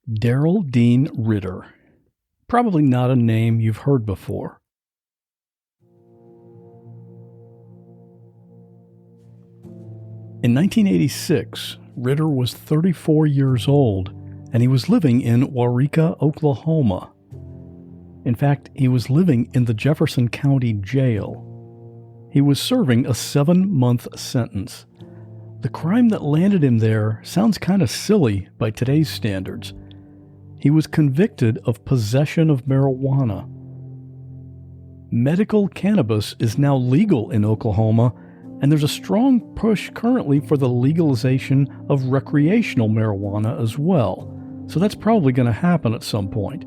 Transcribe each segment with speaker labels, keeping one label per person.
Speaker 1: Daryl Dean Ritter. Probably not a name you've heard before. In 1986, Ritter was 34 years old, and he was living in Waurika, Oklahoma. In fact, he was living in the Jefferson County Jail. He was serving a 7-month sentence. The crime that landed him there sounds kind of silly by today's standards. He was convicted of possession of marijuana. Medical cannabis is now legal in Oklahoma, and there's a strong push currently for the legalization of recreational marijuana as well, so that's probably going to happen at some point.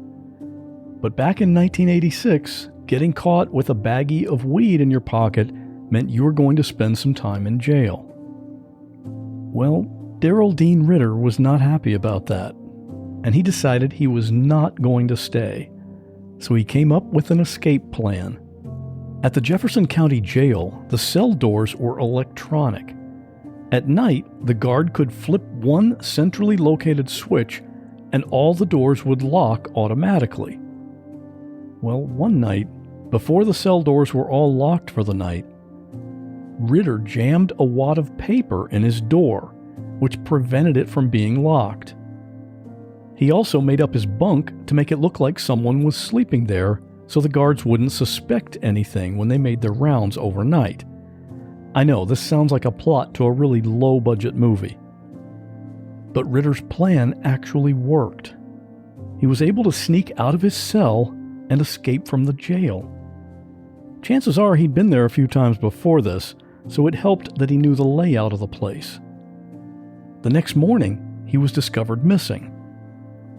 Speaker 1: But back in 1986, getting caught with a baggie of weed in your pocket meant you were going to spend some time in jail. Well, Daryl Dean Ritter was not happy about that, and he decided he was not going to stay. So he came up with an escape plan. At the Jefferson County Jail, the cell doors were electronic. At night, the guard could flip one centrally located switch and all the doors would lock automatically. Well, one night, before the cell doors were all locked for the night, Ritter jammed a wad of paper in his door, which prevented it from being locked. He also made up his bunk to make it look like someone was sleeping there so the guards wouldn't suspect anything when they made their rounds overnight. I know, this sounds like a plot to a really low-budget movie. But Ritter's plan actually worked. He was able to sneak out of his cell and escape from the jail. Chances are he'd been there a few times before this, so it helped that he knew the layout of the place. The next morning, he was discovered missing.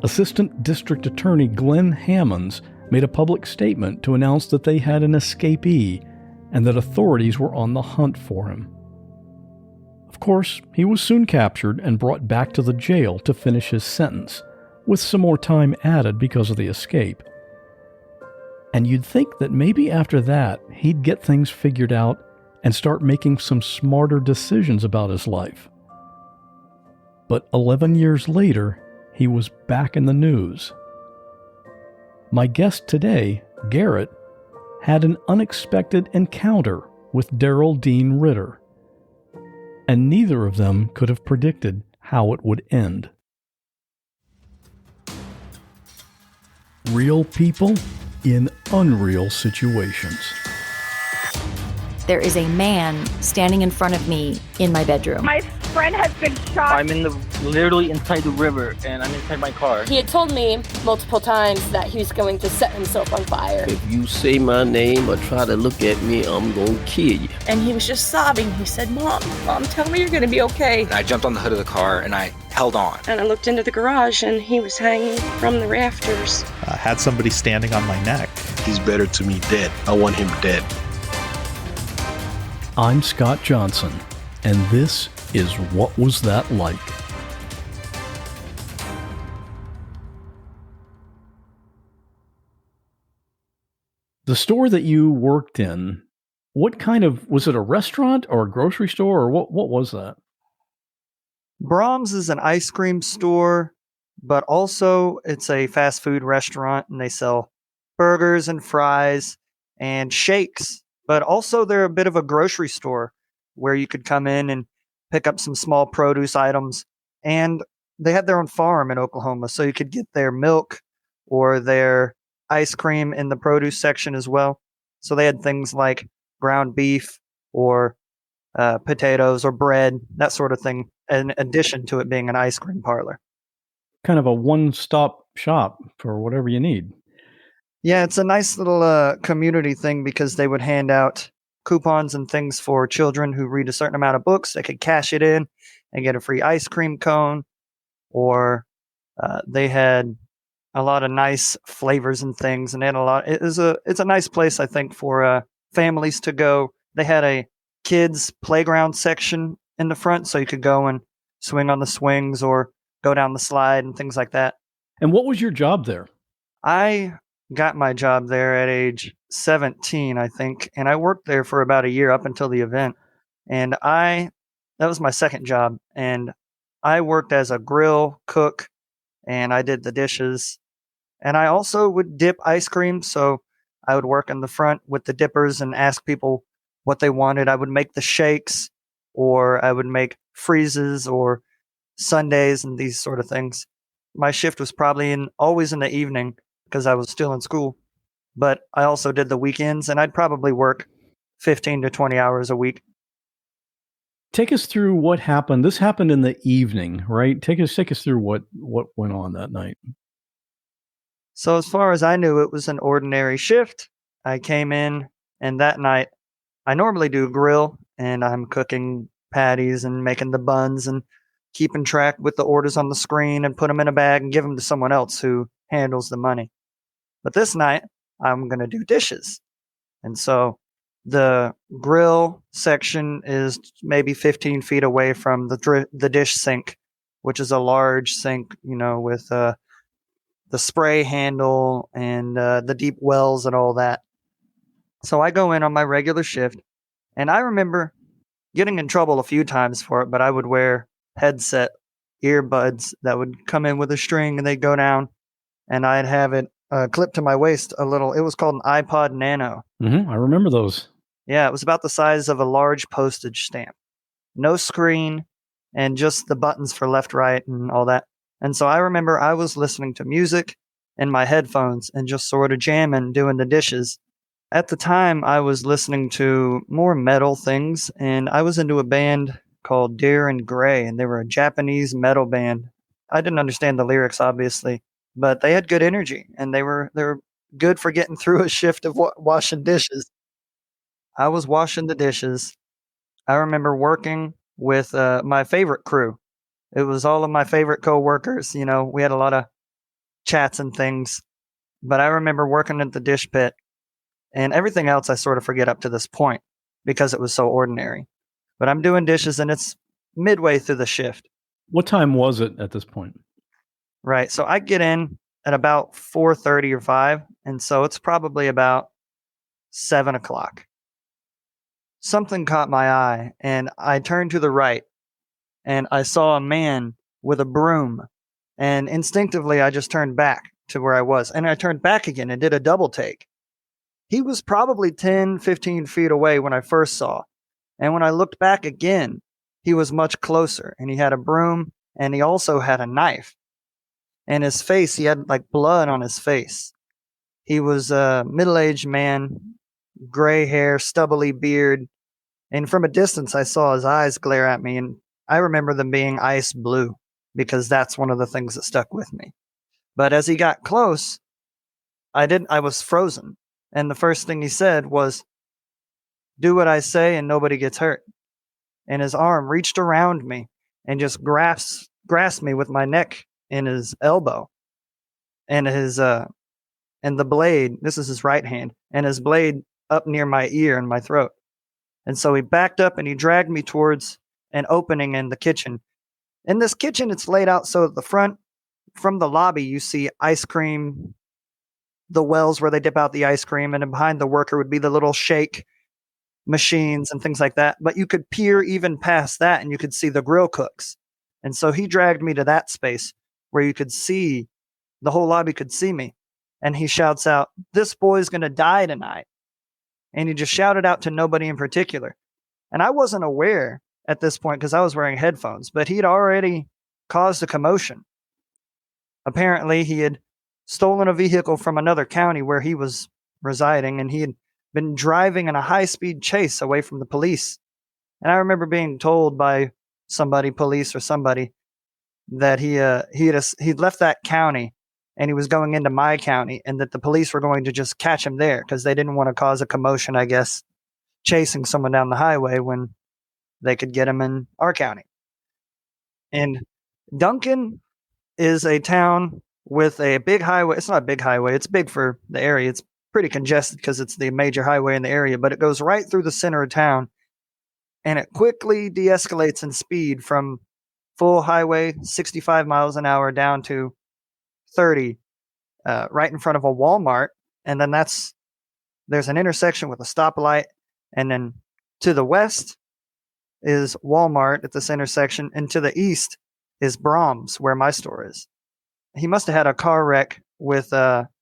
Speaker 1: Assistant District Attorney Glenn Hammonds made a public statement to announce that they had an escapee and that authorities were on the hunt for him. Of course, he was soon captured and brought back to the jail to finish his sentence, with some more time added because of the escape. And you'd think that maybe after that, he'd get things figured out and start making some smarter decisions about his life. But 11 years later, he was back in the news. My guest today, Garrett, had an unexpected encounter with Daryl Dean Ritter, and neither of them could have predicted how it would end. Real people in unreal situations.
Speaker 2: There is a man standing in front of me in my bedroom.
Speaker 3: My friend has been shot.
Speaker 4: I'm literally inside the river, and I'm inside my car.
Speaker 5: He had told me multiple times that he was going to set himself on fire.
Speaker 6: If you say my name or try to look at me, I'm going to kill you.
Speaker 5: And he was just sobbing. He said, Mom, tell me you're going to be okay.
Speaker 7: And I jumped on the hood of the car, and I held on.
Speaker 5: And I looked into the garage, and he was hanging from the rafters.
Speaker 8: I had somebody standing on my neck.
Speaker 9: He's better to me dead. I want him dead.
Speaker 1: I'm Scott Johnson, and this is What Was That Like? The store that you worked in, what kind of, was it a restaurant or a grocery store, or what was that?
Speaker 10: Brahms is an ice cream store, but also it's a fast food restaurant, and they sell burgers and fries and shakes. But also they're a bit of a grocery store where you could come in and pick up some small produce items. And they have their own farm in Oklahoma, so you could get their milk or their ice cream in the produce section as well. So they had things like ground beef or potatoes or bread, that sort of thing, in addition to it being an ice cream parlor.
Speaker 1: Kind of a one-stop shop for whatever you need.
Speaker 10: Yeah, it's a nice little community thing because they would hand out coupons and things for children who read a certain amount of books. They could cash it in and get a free ice cream cone, or they had a lot of nice flavors and things, and they had a lot. It's a nice place, I think, for families to go. They had a kids playground section in the front, so you could go and swing on the swings or go down the slide and things like that.
Speaker 1: And what was your job there?
Speaker 10: I got my job there at age 17, I think, and I worked there for about a year up until the event. And that was my second job, and I worked as a grill cook and I did the dishes. And I also would dip ice cream, so I would work in the front with the dippers and ask people what they wanted. I would make the shakes, or I would make freezes or sundaes and these sort of things. My shift was probably always in the evening because I was still in school, but I also did the weekends, and I'd probably work 15 to 20 hours a week.
Speaker 1: Take us through what happened. This happened in the evening, right? Take us through what went on that night.
Speaker 10: So as far as I knew, it was an ordinary shift. I came in, and that night, I normally do grill, and I'm cooking patties and making the buns and keeping track with the orders on the screen and put them in a bag and give them to someone else who handles the money. But this night, I'm going to do dishes. And so the grill section is maybe 15 feet away from the dish sink, which is a large sink, with the spray handle and the deep wells and all that. So I go in on my regular shift, and I remember getting in trouble a few times for it, but I would wear headset earbuds that would come in with a string, and they'd go down, and I'd have it clipped to my waist a little. It was called an iPod Nano.
Speaker 1: I remember those.
Speaker 10: Yeah, it was about the size of a large postage stamp. No screen, and just the buttons for left, right, and all that. And so I remember I was listening to music in my headphones and just sort of jamming, doing the dishes. At the time, I was listening to more metal things, and I was into a band called Deer and Gray, and they were a Japanese metal band. I didn't understand the lyrics, obviously, but they had good energy, and they were good for getting through a shift of washing dishes. I was washing the dishes. I remember working with my favorite crew. It was all of my favorite coworkers. We had a lot of chats and things, but I remember working at the dish pit, and everything else I sort of forget up to this point because it was so ordinary. But I'm doing dishes, and it's midway through the shift.
Speaker 1: What time was it at this point?
Speaker 10: Right. So I get in at about 4:30 or 5, and so it's probably about 7 o'clock. Something caught my eye, and I turned to the right, and I saw a man with a broom, and instinctively I just turned back to where I was, and I turned back again and did a double take. He was probably 10, 15 feet away when I first saw, and when I looked back again, he was much closer, and he had a broom, and he also had a knife. And his face, he had like blood on his face. He was a middle-aged man, gray hair, stubbly beard, and from a distance I saw his eyes glare at me, and I remember them being ice blue because that's one of the things that stuck with me. But as he got close, I was frozen. And the first thing he said was, "Do what I say and nobody gets hurt." And his arm reached around me and just grasped me with my neck in his elbow. And and the blade, this is his right hand, and his blade up near my ear and my throat. And so he backed up and he dragged me towards an opening in the kitchen. In this kitchen, it's laid out so at the front, from the lobby, you see ice cream, the wells where they dip out the ice cream, and then behind the worker would be the little shake machines and things like that. But you could peer even past that and you could see the grill cooks. And so he dragged me to that space where you could see, the whole lobby could see me. And he shouts out, "This boy's going to die tonight." And he just shouted out to nobody in particular. And I wasn't aware at this point because I was wearing headphones, but he'd already caused a commotion. Apparently, he had stolen a vehicle from another county where he was residing, and he had been driving in a high-speed chase away from the police. And I remember being told by somebody, police or somebody, that he'd left that county and he was going into my county, and that the police were going to just catch him there because they didn't want to cause a commotion, I guess, chasing someone down the highway when they could get him in our county. And Duncan is a town with a big highway. It's not a big highway. It's big for the area. It's pretty congested because it's the major highway in the area, but it goes right through the center of town, and it quickly de-escalates in speed from full highway, 65 miles an hour, down to 30, right in front of a Walmart. And then there's an intersection with a stoplight, and then to the west is Walmart at this intersection, and to the east is Brahms, where my store is. he must have had a car wreck with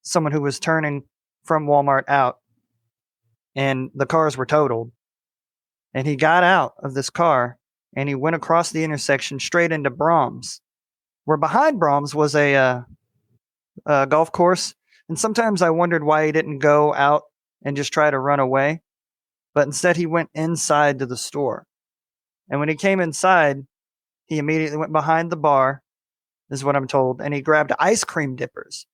Speaker 10: someone who was turning from Walmart out, and the cars were totaled. And he got out of this car and he went across the intersection straight into Brahms, where behind Brahms was a golf course. And sometimes I wondered why he didn't go out and just try to run away, but instead he went inside to the store. And when he came inside, he immediately went behind the bar, is what I'm told, and he grabbed ice cream dippers,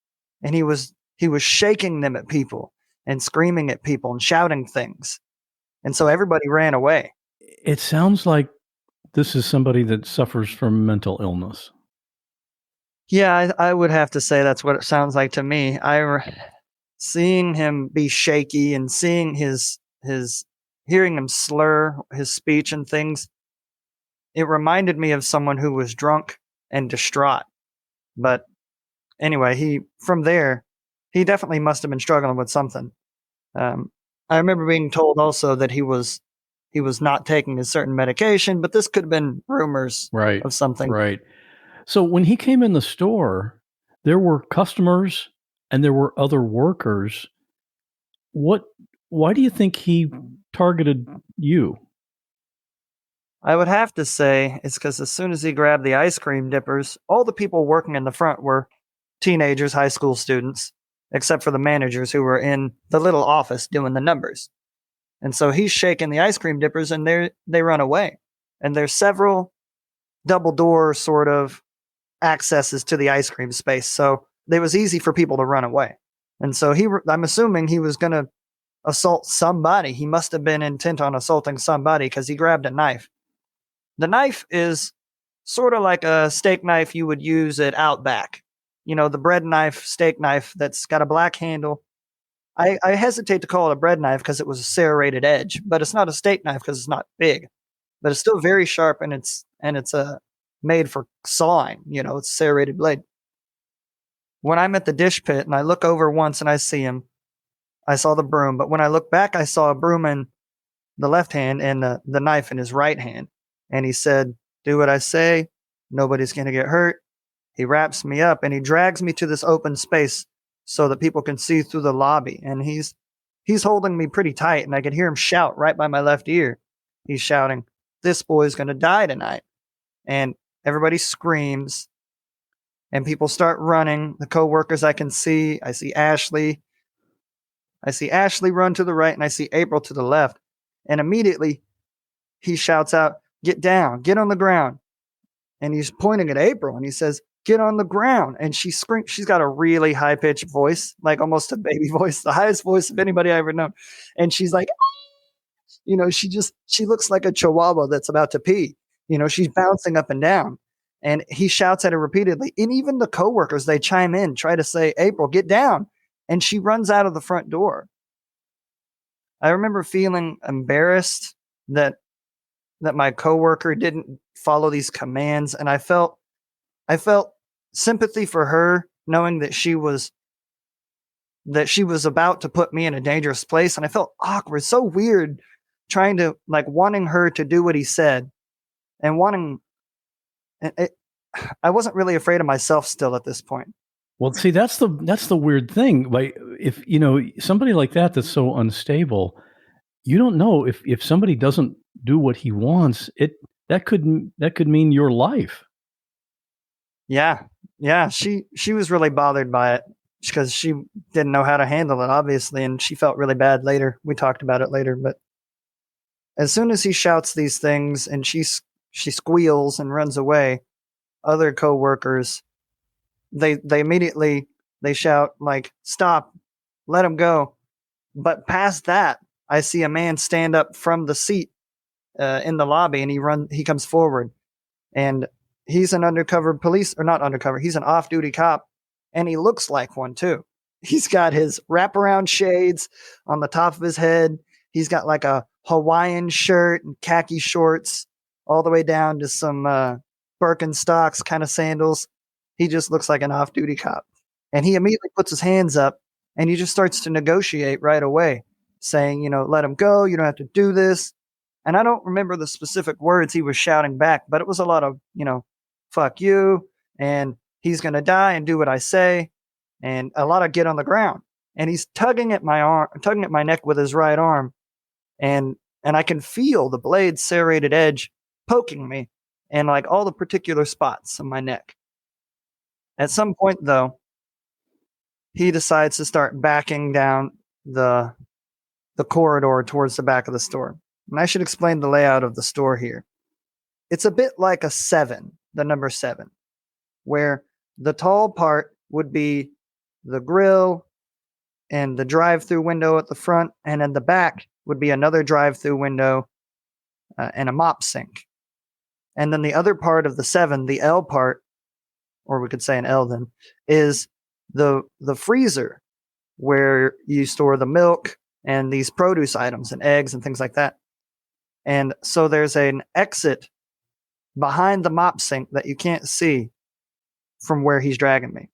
Speaker 10: and he was shaking them at people and screaming at people and shouting things. And so everybody ran away.
Speaker 1: It sounds like this is somebody that suffers from mental illness.
Speaker 10: Yeah, I would have to say that's what it sounds like to me. Seeing him be shaky and seeing hearing him slur his speech and things, it reminded me of someone who was drunk and distraught. But anyway, from there, he definitely must have been struggling with something. I remember being told also that he was not taking a certain medication, but this could have been rumors of something.
Speaker 1: Right. So when he came in the store, there were customers and there were other workers. Why do you think he targeted you?
Speaker 10: I would have to say it's because as soon as he grabbed the ice cream dippers, all the people working in the front were teenagers, high school students, except for the managers who were in the little office doing the numbers. And so he's shaking the ice cream dippers and they run away. And there's several double door sort of accesses to the ice cream space. So it was easy for people to run away. And so I'm assuming he was going to assault somebody. He must have been intent on assaulting somebody because he grabbed a knife. The knife is sort of like a steak knife you would use at Outback. You know, the bread knife, steak knife that's got a black handle. I hesitate to call it a bread knife because it was a serrated edge, but it's not a steak knife because it's not big. But it's still very sharp and it's made for sawing. You know, it's a serrated blade. When I'm at the dish pit and I look over once and I see him, I saw the broom. But when I look back, I saw a broom in the left hand and the knife in his right hand. And he said, "Do what I say. Nobody's going to get hurt." He wraps me up and he drags me to this open space so that people can see through the lobby. And he's holding me pretty tight and I could hear him shout right by my left ear. He's shouting, "This boy's going to die tonight." And everybody screams and people start running. The coworkers I see Ashley. I see Ashley run to the right and I see April to the left. And immediately he shouts out, "Get down, get on the ground." And he's pointing at April and he says, "Get on the ground." And she screams. She's got a really high pitched voice, like almost a baby voice, the highest voice of anybody I ever known. And she's like, you know, she looks like a chihuahua that's about to pee. You know, she's bouncing up and down. And he shouts at her repeatedly. And even the coworkers, they chime in, try to say, "April, get down." And she runs out of the front door. I remember feeling embarrassed that my coworker didn't follow these commands. And I felt sympathy for her, knowing that she was about to put me in a dangerous place. And I felt awkward, so weird, trying to wanting her to do what he said and wanting I wasn't really afraid of myself still at this point.
Speaker 1: Well, see, that's the weird thing. Like, if you know somebody like that's so unstable, you don't know if somebody doesn't do what he wants. That could mean your life.
Speaker 10: Yeah. She was really bothered by it because she didn't know how to handle it, obviously, and she felt really bad later. We talked about it later, but as soon as he shouts these things and she squeals and runs away, other coworkers they immediately shout like, "Stop, let him go." But past that, I see a man stand up from the seat in the lobby, and he comes forward, and he's an undercover police, or not undercover. He's an off-duty cop, and he looks like one too. He's got his wraparound shades on the top of his head. He's got like a Hawaiian shirt and khaki shorts all the way down to some Birkenstocks kind of sandals. He just looks like an off-duty cop. And he immediately puts his hands up and he just starts to negotiate right away, saying, you know, "Let him go. You don't have to do this." And I don't remember the specific words he was shouting back, but it was a lot of, you know, "Fuck you." And he's going to die and do what I say. And a lot of get on the ground. And he's tugging at my neck with his right arm. And I can feel the blade's serrated edge poking me in like all the particular spots on my neck. At some point, though, he decides to start backing down the corridor towards the back of the store. And I should explain the layout of the store here. It's a bit like a 7, the number 7, where the tall part would be the grill and the drive-through window at the front, and in the back would be another drive-through window and a mop sink. And then the other part of the 7, the L part, or we could say an L then, is the freezer where you store the milk and these produce items and eggs and things like that. And so there's an exit behind the mop sink that you can't see from where he's dragging me.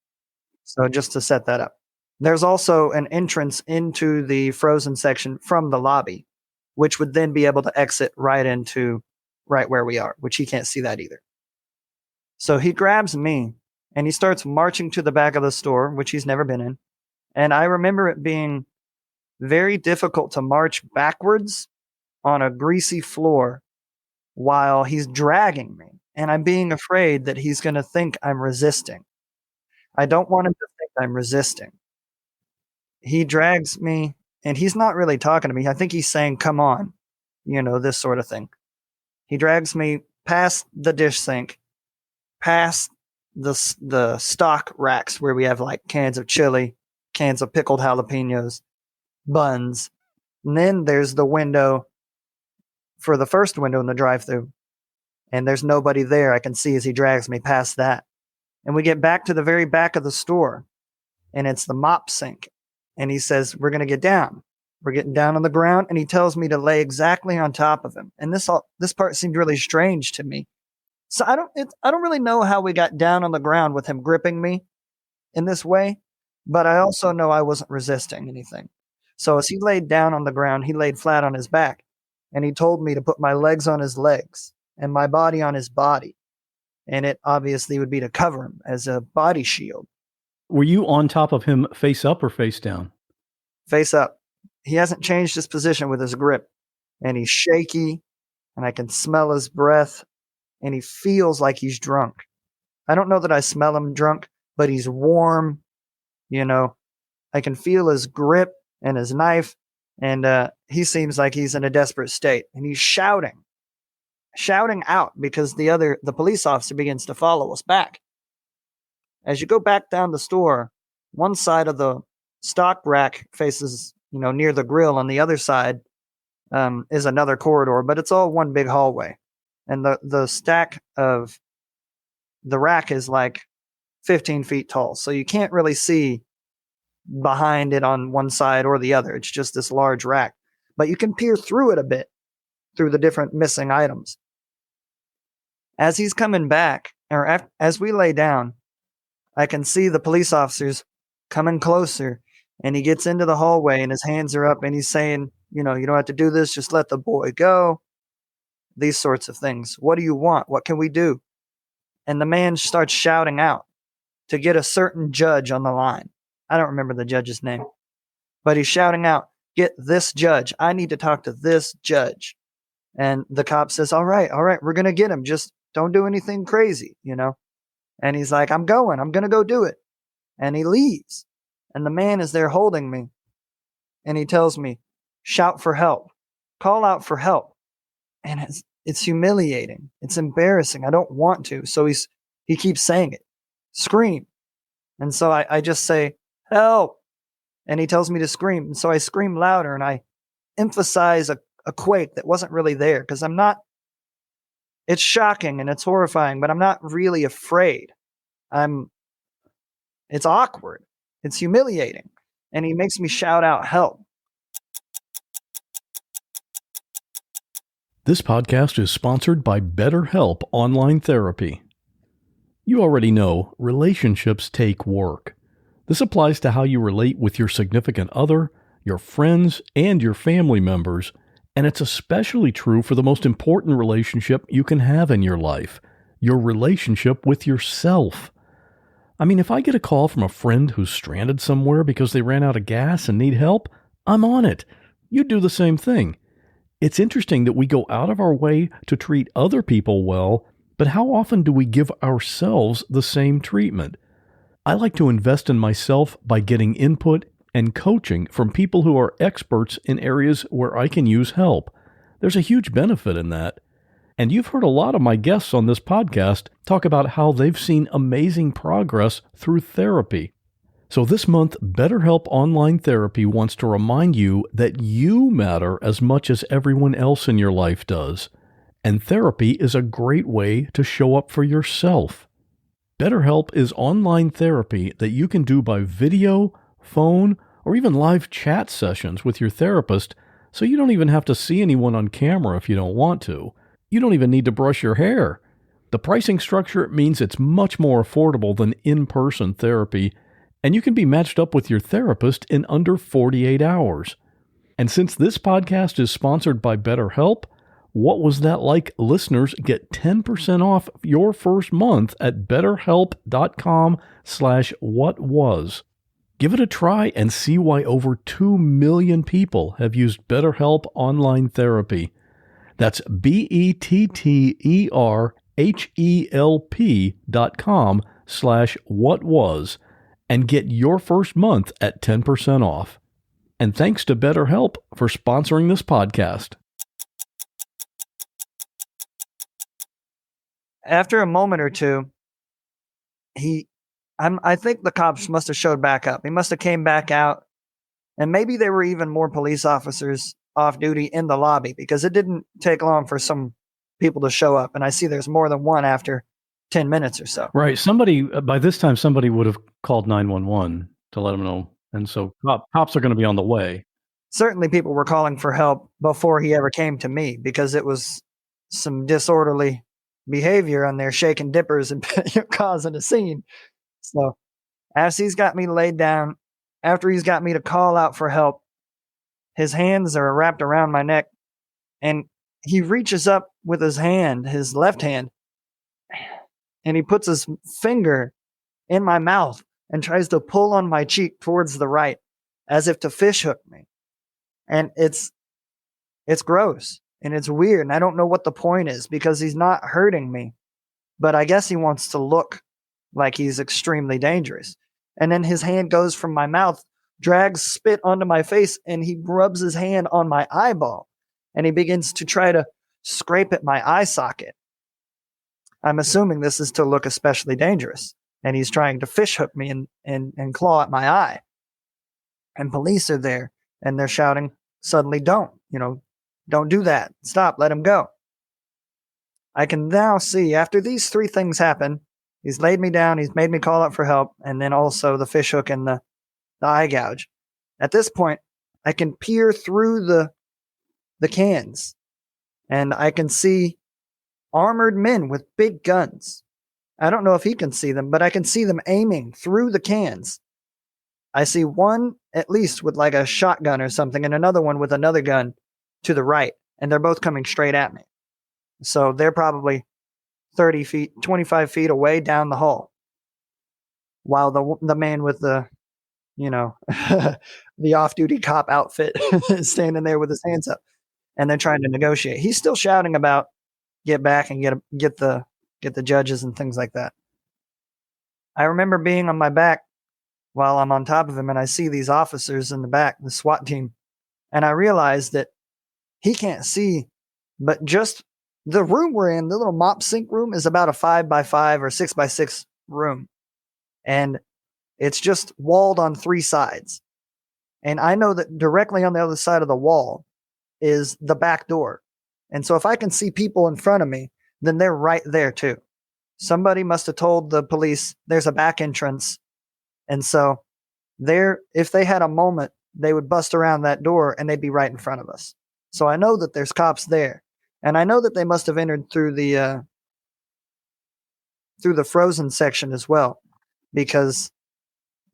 Speaker 10: So just to set that up. There's also an entrance into the frozen section from the lobby, which would then be able to exit right into right where we are, which he can't see that either. So he grabs me and he starts marching to the back of the store, which he's never been in. And I remember it being very difficult to march backwards on a greasy floor while he's dragging me. And I'm being afraid that he's going to think I'm resisting. I don't want him to think I'm resisting. He drags me, and he's not really talking to me. I think he's saying, come on, this sort of thing. He drags me past the dish sink, past the stock racks where we have like cans of chili, cans of pickled jalapenos, buns. And then there's the window for the first window in the drive-thru. And there's nobody there I can see as he drags me past that. And we get back to the very back of the store, and it's the mop sink. And he says, we're going to get down. We're getting down on the ground, and he tells me to lay exactly on top of him. And this part seemed really strange to me. So I don't really know how we got down on the ground with him gripping me in this way, but I also know I wasn't resisting anything. So as he laid down on the ground, he laid flat on his back, and he told me to put my legs on his legs and my body on his body. And it obviously would be to cover him as a body shield.
Speaker 1: Were you on top of him face up or face down?
Speaker 10: Face up. He hasn't changed his position with his grip. And he's shaky, and I can smell his breath, and he feels like he's drunk. I don't know that I smell him drunk, but he's warm. I can feel his grip and his knife, and he seems like he's in a desperate state. And he's shouting out because the police officer begins to follow us back. As you go back down the store, one side of the stock rack faces, near the grill. On the other side is another corridor, but it's all one big hallway. And the stack of the rack is like 15 feet tall. So you can't really see behind it on one side or the other. It's just this large rack. But you can peer through it a bit, through the different missing items. As he's coming back, or as we lay down, I can see the police officers coming closer, and he gets into the hallway and his hands are up and he's saying, you don't have to do this. Just let the boy go. These sorts of things. What do you want? What can we do? And the man starts shouting out to get a certain judge on the line. I don't remember the judge's name, but he's shouting out, get this judge. I need to talk to this judge. And the cop says, all right, we're going to get him. Just don't do anything crazy, And he's like, I'm going to go do it. And he leaves. And the man is there holding me. And he tells me, shout for help. Call out for help. And it's humiliating. It's embarrassing. I don't want to. So he keeps saying it. Scream. And so I just say, help. And he tells me to scream. And so I scream louder and I emphasize a quake that wasn't really there because it's shocking and it's horrifying, but I'm not really afraid. It's awkward. It's humiliating. And he makes me shout out help.
Speaker 1: This podcast is sponsored by BetterHelp Online Therapy. You already know relationships take work. This applies to how you relate with your significant other, your friends, and your family members, and it's especially true for the most important relationship you can have in your life, your relationship with yourself. I mean, if I get a call from a friend who's stranded somewhere because they ran out of gas and need help, I'm on it. You do the same thing. It's interesting that we go out of our way to treat other people well, but how often do we give ourselves the same treatment? I like to invest in myself by getting input and coaching from people who are experts in areas where I can use help. There's a huge benefit in that. And you've heard a lot of my guests on this podcast talk about how they've seen amazing progress through therapy. So this month, BetterHelp Online Therapy wants to remind you that you matter as much as everyone else in your life does. And therapy is a great way to show up for yourself. BetterHelp is online therapy that you can do by video, phone, or even live chat sessions with your therapist, so you don't even have to see anyone on camera if you don't want to. You don't even need to brush your hair. The pricing structure means it's much more affordable than in-person therapy, and you can be matched up with your therapist in under 48 hours. And since this podcast is sponsored by BetterHelp, What Was That Like listeners get 10% off your first month at betterhelp.com/whatwas. Give it a try and see why over 2 million people have used BetterHelp Online Therapy. That's betterhelp.com/whatwas and get your first month at 10% off. And thanks to BetterHelp for sponsoring this podcast.
Speaker 10: After a moment or two, I think the cops must have showed back up. He must have came back out, and maybe there were even more police officers off duty in the lobby, because it didn't take long for some people to show up. And I see there's more than one after 10 minutes or so.
Speaker 1: Right. By this time, somebody would have called 911 to let them know. And so cops are going to be on the way.
Speaker 10: Certainly people were calling for help before he ever came to me, because it was some disorderly behavior on there, shaking dippers and causing a scene. So after he's got me laid down, after he's got me to call out for help, his hands are wrapped around my neck, and he reaches up with his hand, his left hand, and he puts his finger in my mouth and tries to pull on my cheek towards the right, as if to fishhook me. And it's gross and it's weird, and I don't know what the point is, because he's not hurting me, but I guess he wants to look like he's extremely dangerous. And then his hand goes from my mouth, drags spit onto my face, and he rubs his hand on my eyeball, and he begins to try to scrape at my eye socket. I'm assuming this is to look especially dangerous, and he's trying to fishhook me and claw at my eye. And police are there, and they're shouting, suddenly, don't do that. Stop, let him go. I can now see, after these three things happen, he's laid me down, he's made me call out for help, and then also the fishhook and the eye gouge. At this point, I can peer through the cans, and I can see armored men with big guns. I don't know if he can see them, but I can see them aiming through the cans. I see one at least with like a shotgun or something, and another one with another gun to the right, and they're both coming straight at me. So they're probably 30 feet, 25 feet away down the hall, while the man with the the off-duty cop outfit is standing there with his hands up, and they're trying to negotiate. He's still shouting about get back and get the judges and things like that. I remember being on my back while I'm on top of him, and I see these officers in the back, the SWAT team, and I realize that he can't see, but just the room we're in, the little mop sink room, is about a 5x5 or 6x6 room, and it's just walled on three sides. And I know that directly on the other side of the wall is the back door. And so if I can see people in front of me, then they're right there too. Somebody must have told the police there's a back entrance. And so if they had a moment, they would bust around that door and they'd be right in front of us. So I know that there's cops there. And I know that they must have entered through the frozen section as well, because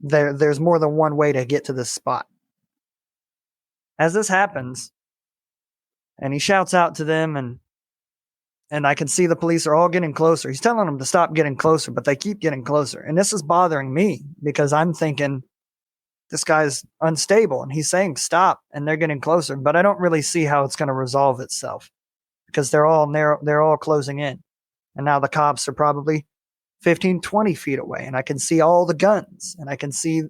Speaker 10: there's more than one way to get to this spot. As this happens, and he shouts out to them, and And I can see the police are all getting closer. He's telling them to stop getting closer, but they keep getting closer. And this is bothering me because I'm thinking this guy's unstable and he's saying stop and they're getting closer, but I don't really see how it's going to resolve itself because they're all closing in. And now the cops are probably 15, 20 feet away and I can see all the guns and I can see,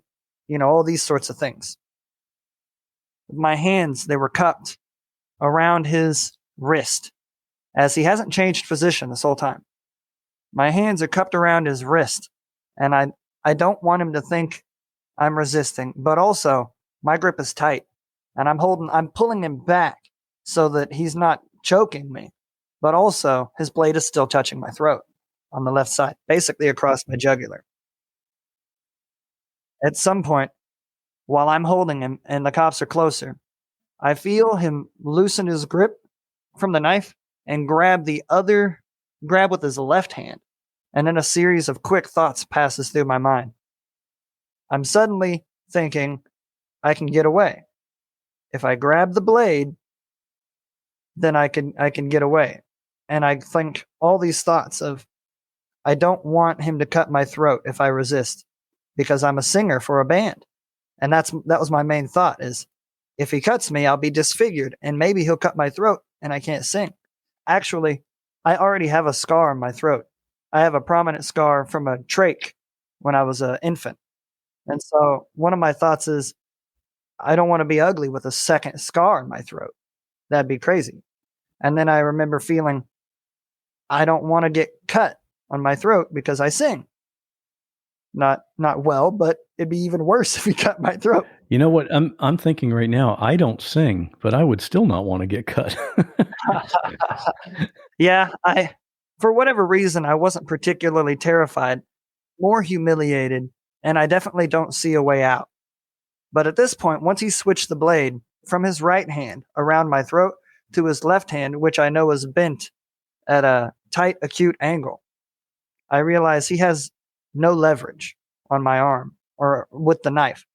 Speaker 10: all these sorts of things. My hands, they were cupped around his wrist as he hasn't changed position this whole time. My hands are cupped around his wrist and I don't want him to think I'm resisting, but also my grip is tight and I'm pulling him back so that he's not choking me, but also his blade is still touching my throat on the left side, basically across my jugular. At some point, while I'm holding him and the cops are closer, I feel him loosen his grip from the knife and grab with his left hand. And then a series of quick thoughts passes through my mind. I'm suddenly thinking I can get away. If I grab the blade, then I can get away. And I think all these thoughts of I don't want him to cut my throat if I resist because I'm a singer for a band. And that was my main thought is if he cuts me, I'll be disfigured and maybe he'll cut my throat and I can't sing. Actually, I already have a scar on my throat. I have a prominent scar from a trach when I was an infant. And so one of my thoughts is, I don't want to be ugly with a second scar in my throat. That'd be crazy. And then I remember feeling, I don't want to get cut on my throat because I sing. Not well, but it'd be even worse if he cut my throat.
Speaker 1: You know what? I'm thinking right now, I don't sing, but I would still not want to get cut.
Speaker 10: Yeah, for whatever reason, I wasn't particularly terrified, more humiliated, and I definitely don't see a way out. But at this point, once he switched the blade from his right hand around my throat to his left hand, which I know is bent at a tight, acute angle, I realize he has no leverage on my arm or with the knife.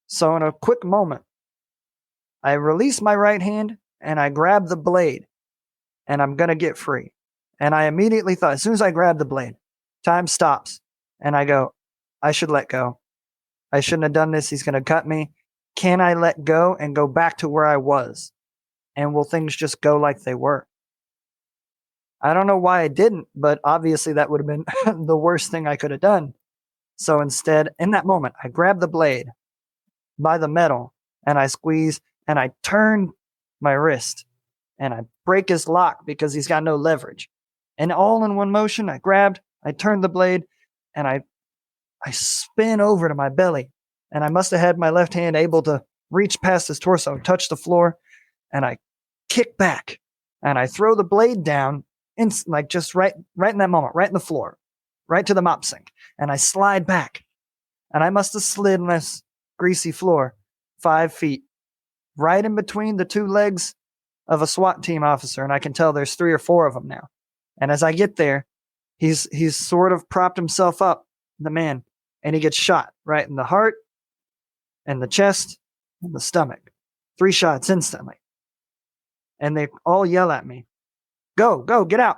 Speaker 10: So in a quick moment, I release my right hand and I grab the blade and I'm going to get free. And I immediately thought, as soon as I grab the blade, time stops and I go, I should let go. I shouldn't have done this. He's going to cut me. Can I let go and go back to where I was? And will things just go like they were? I don't know why I didn't, but obviously that would have been the worst thing I could have done. So instead, in that moment, I grab the blade by the metal and I squeeze and I turn my wrist and I break his lock because he's got no leverage. And all in one motion, I turned the blade and I spin over to my belly. And I must have had my left hand able to reach past his torso, touch the floor, and I kick back and I throw the blade down just right in that moment, right in the floor, right to the mop sink. And I slide back and I must have slid on this greasy floor 5 feet, right in between the two legs of a SWAT team officer. And I can tell there's 3 or 4 of them now. And as I get there, he's sort of propped himself up, the man, and he gets shot right in the heart and the chest and the stomach. 3 shots instantly. And they all yell at me, go, get out.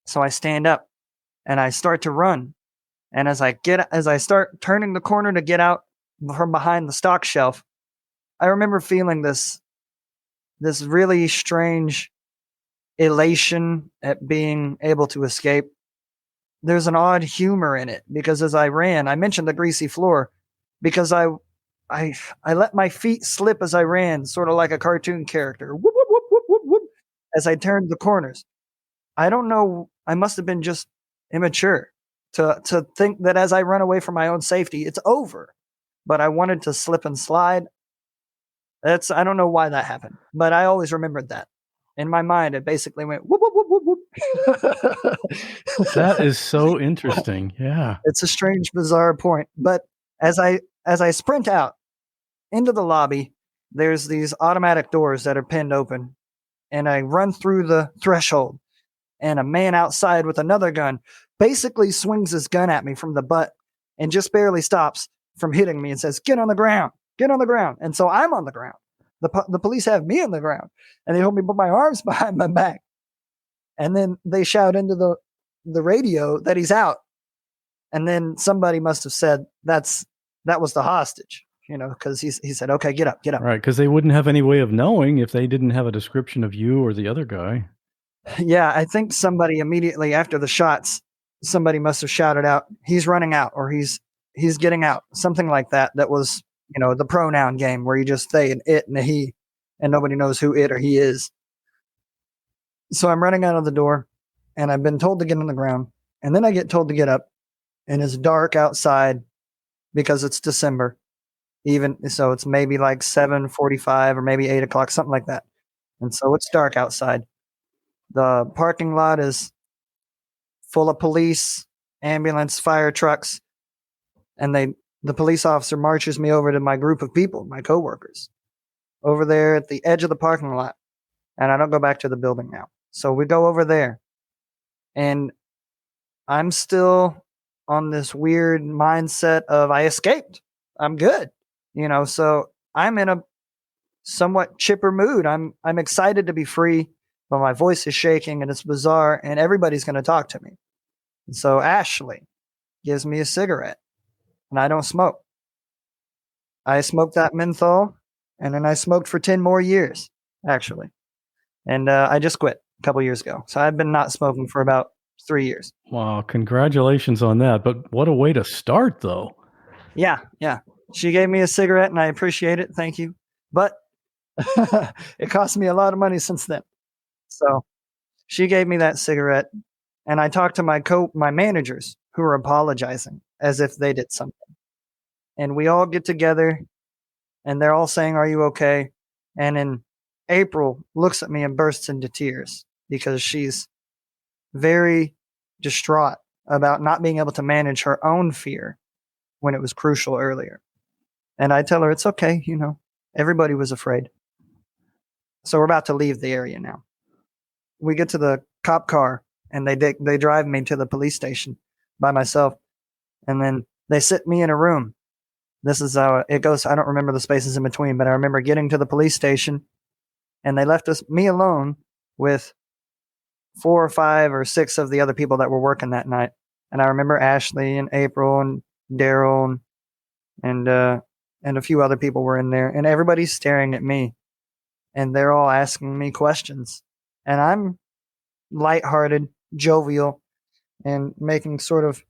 Speaker 10: So I stand up and I start to run. And as I start turning the corner to get out from behind the stock shelf, I remember feeling this really strange elation at being able to escape. There's an odd humor in it because as I ran, I mentioned the greasy floor because I let my feet slip as I ran, sort of like a cartoon character. Whoop, whoop, whoop, whoop, whoop, whoop, as I turned the corners. I don't know. I must have been just immature to think that as I run away from my own safety, it's over. But I wanted to slip and slide. I don't know why that happened, but I always remembered that. In my mind, it basically went whoop, whoop, whoop, whoop, whoop.
Speaker 1: That is so interesting. Yeah.
Speaker 10: It's a strange, bizarre point. But as I sprint out into the lobby, there's these automatic doors that are pinned open. And I run through the threshold. And a man outside with another gun basically swings his gun at me from the butt and just barely stops from hitting me and says, get on the ground. Get on the ground. And so I'm on the ground. The police have me on the ground. And they help me put my arms behind my back. And then they shout into the radio that he's out. And then somebody must have said that was the hostage, because he said, okay, get up.
Speaker 1: Right, because they wouldn't have any way of knowing if they didn't have a description of you or the other guy.
Speaker 10: Yeah, I think somebody immediately after the shots, somebody must have shouted out, he's running out, or he's getting out, something like that. That was, the pronoun game where you just say an it and a he, and nobody knows who it or he is. So I'm running out of the door, and I've been told to get on the ground, and then I get told to get up, and it's dark outside because it's December. Even so, it's maybe like 7:45 or maybe 8 o'clock, something like that. And so it's dark outside. The parking lot is full of police, ambulance, fire trucks, and the police officer marches me over to my group of people, my coworkers, over there at the edge of the parking lot. And I don't go back to the building now. So we go over there, and I'm still on this weird mindset of I escaped. I'm good. So I'm in a somewhat chipper mood. I'm excited to be free, but my voice is shaking and it's bizarre, and everybody's going to talk to me. And so Ashley gives me a cigarette, and I don't smoke. I smoked that menthol, and then I smoked for 10 more years, actually. And I just quit a couple years ago. So I've been not smoking for about 3 years.
Speaker 1: Wow, congratulations on that. But what a way to start, though.
Speaker 10: Yeah. She gave me a cigarette, and I appreciate it. Thank you. But it cost me a lot of money since then. So she gave me that cigarette, and I talked to my managers who are apologizing as if they did something. And we all get together, and they're all saying, "Are you okay?" And then April looks at me and bursts into tears because she's very distraught about not being able to manage her own fear when it was crucial earlier. And I tell her, it's okay, everybody was afraid. So we're about to leave the area now. We get to the cop car, and they drive me to the police station by myself. And then they sit me in a room. This is how it goes. I don't remember the spaces in between, but I remember getting to the police station, and they left me alone with 4 or 5 or 6 of the other people that were working that night. And I remember Ashley and April and Daryl and a few other people were in there, and everybody's staring at me, and they're all asking me questions. And I'm lighthearted, jovial, and making sort of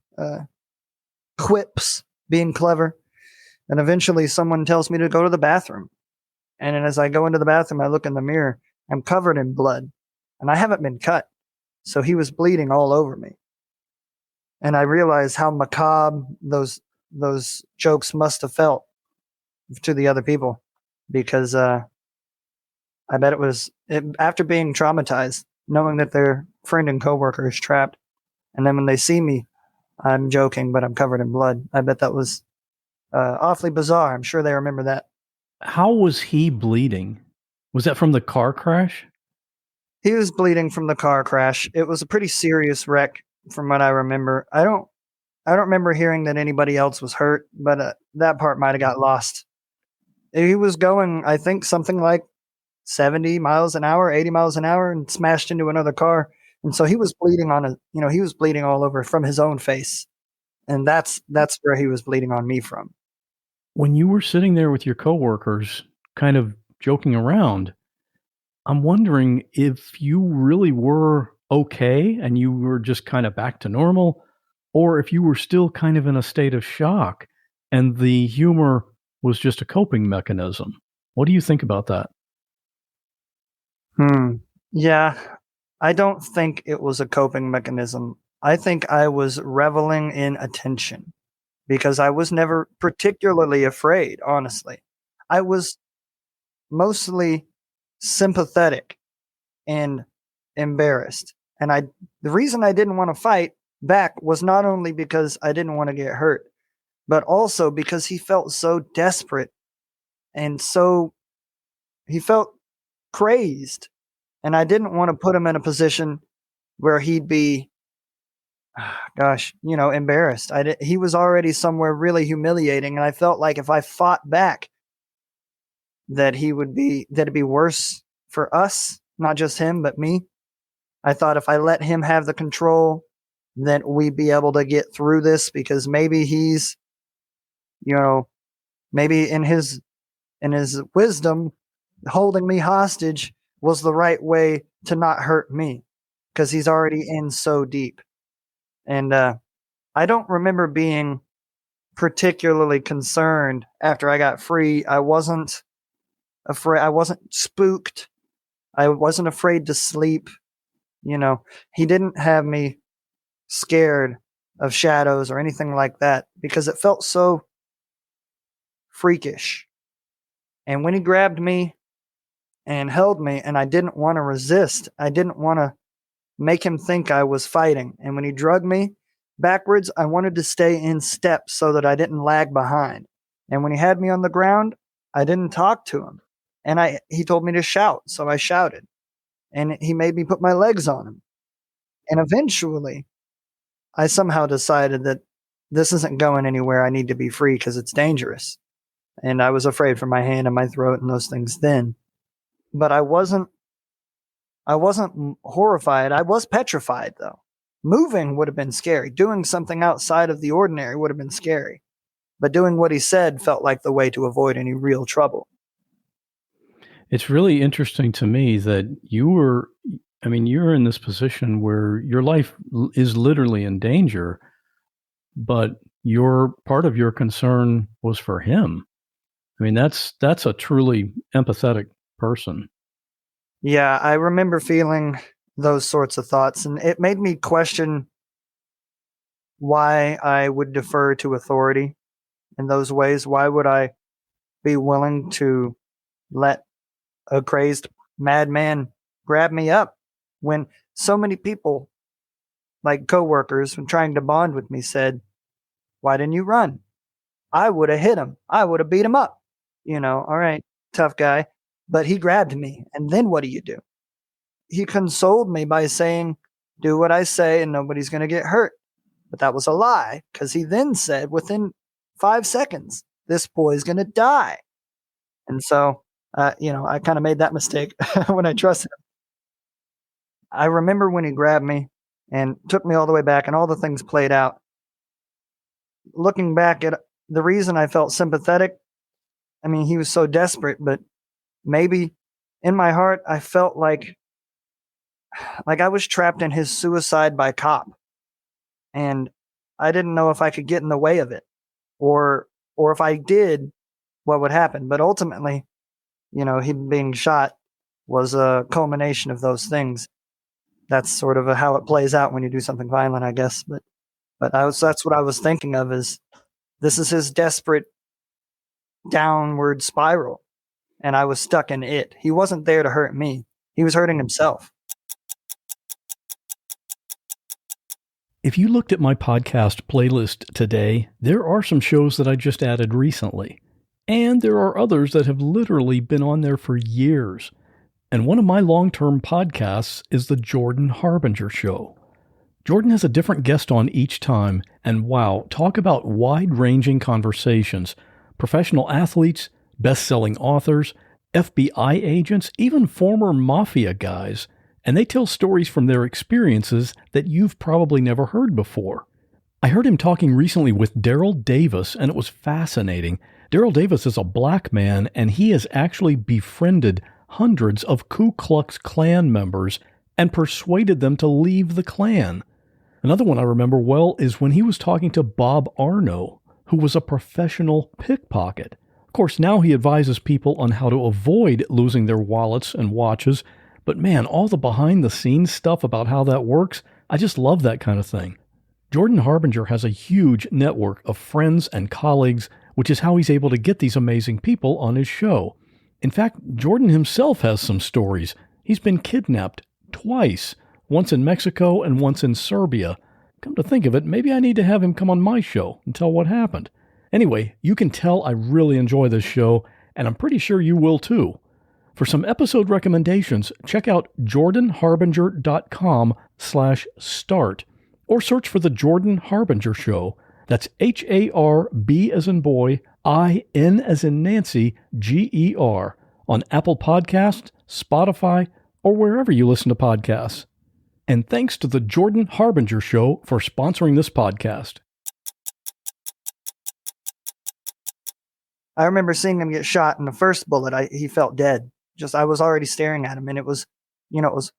Speaker 10: quips, being clever. And eventually someone tells me to go to the bathroom. And as I go into the bathroom, I look in the mirror. I'm covered in blood, and I haven't been cut. So he was bleeding all over me. And I realized how macabre those jokes must have felt to the other people, because I bet after being traumatized, knowing that their friend and coworker is trapped, and then when they see me, I'm joking, but I'm covered in blood. I bet that was awfully bizarre. I'm sure they remember that.
Speaker 1: How was he bleeding? Was that from the car crash?
Speaker 10: He was bleeding from the car crash. It was a pretty serious wreck from what I remember. I don't remember hearing that anybody else was hurt, but that part might have got lost. He was going, I think, something like 70 miles an hour, 80 miles an hour, and smashed into another car. And so he was bleeding he was bleeding all over from his own face. And that's where he was bleeding on me from.
Speaker 1: When you were sitting there with your coworkers, kind of joking around, I'm wondering if you really were okay and you were just kind of back to normal, or if you were still kind of in a state of shock and the humor was just a coping mechanism. What do you think about that?
Speaker 10: Yeah, I don't think it was a coping mechanism. I think I was reveling in attention because I was never particularly afraid, honestly. I was mostly sympathetic and embarrassed. And the reason I didn't want to fight back was not only because I didn't want to get hurt, but also because he felt so desperate and he felt crazed. And I didn't want to put him in a position where he'd be, embarrassed. He was already somewhere really humiliating. And I felt like if I fought back, that'd be worse for us, not just him, but me. I thought if I let him have the control, then we'd be able to get through this, because maybe he's, maybe in his wisdom, holding me hostage was the right way to not hurt me, because he's already in so deep. And I don't remember being particularly concerned after I got free. I wasn't afraid. I wasn't spooked. I wasn't afraid to sleep. He didn't have me scared of shadows or anything like that, because it felt so freakish. And when he grabbed me and held me, and I didn't want to resist, I didn't want to make him think I was fighting. And when he drug me backwards, I wanted to stay in step so that I didn't lag behind. And when he had me on the ground, I didn't talk to him. And he told me to shout, so I shouted. And he made me put my legs on him. And eventually, I somehow decided that this isn't going anywhere. I need to be free because it's dangerous. And I was afraid for my hand and my throat and those things then. But I wasn't horrified. I was petrified, though. Moving would have been scary. Doing something outside of the ordinary would have been scary. But doing what he said felt like the way to avoid any real trouble.
Speaker 1: It's really interesting to me that you're in this position where your life is literally in danger, but part of your concern was for him. I mean, that's a truly empathetic person.
Speaker 10: Yeah, I remember feeling those sorts of thoughts, and it made me question why I would defer to authority in those ways. Why would I be willing to let a crazed madman grab me up when so many people, like coworkers, when trying to bond with me, said, "Why didn't you run?" I would have hit him. I would have beat him up. All right, tough guy. But he grabbed me. And then what do you do? He consoled me by saying, "Do what I say and nobody's going to get hurt." But that was a lie, because he then said within 5 seconds, "This boy's going to die." And so, I kind of made that mistake when I trusted him. I remember when he grabbed me and took me all the way back and all the things played out. Looking back at the reason I felt sympathetic, he was so desperate, but maybe in my heart, I felt like I was trapped in his suicide by cop. And I didn't know if I could get in the way of it, or if I did, what would happen. But ultimately, him being shot was a culmination of those things. That's sort of how it plays out when you do something violent, I guess. But that's what I was thinking of, is this is his desperate downward spiral. And I was stuck in it. He wasn't there to hurt me. He was hurting himself.
Speaker 1: If you looked at my podcast playlist today, there are some shows that I just added recently. And there are others that have literally been on there for years. And one of my long-term podcasts is the Jordan Harbinger Show. Jordan has a different guest on each time, and wow, talk about wide-ranging conversations. Professional athletes, best-selling authors, FBI agents, even former mafia guys. And they tell stories from their experiences that you've probably never heard before. I heard him talking recently with Daryl Davis, and it was fascinating. Daryl Davis is a black man, and he has actually befriended hundreds of Ku Klux Klan members and persuaded them to leave the Klan. Another one I remember well is when he was talking to Bob Arno, who was a professional pickpocket. Of course, now he advises people on how to avoid losing their wallets and watches, but man, all the behind-the-scenes stuff about how that works, I just love that kind of thing. Jordan Harbinger has a huge network of friends and colleagues, which is how he's able to get these amazing people on his show. In fact, Jordan himself has some stories. He's been kidnapped twice, once in Mexico and once in Serbia. Come to think of it, maybe I need to have him come on my show and tell what happened. Anyway, you can tell I really enjoy this show, and I'm pretty sure you will too. For some episode recommendations, check out jordanharbinger.com/start or search for The Jordan Harbinger Show. That's HARB as in boy, IN as in Nancy, GER on Apple Podcasts, Spotify, or wherever you listen to podcasts. And thanks to the Jordan Harbinger Show for sponsoring this podcast.
Speaker 10: I remember seeing him get shot, and the first bullet, he felt dead. I was already staring at him, and it was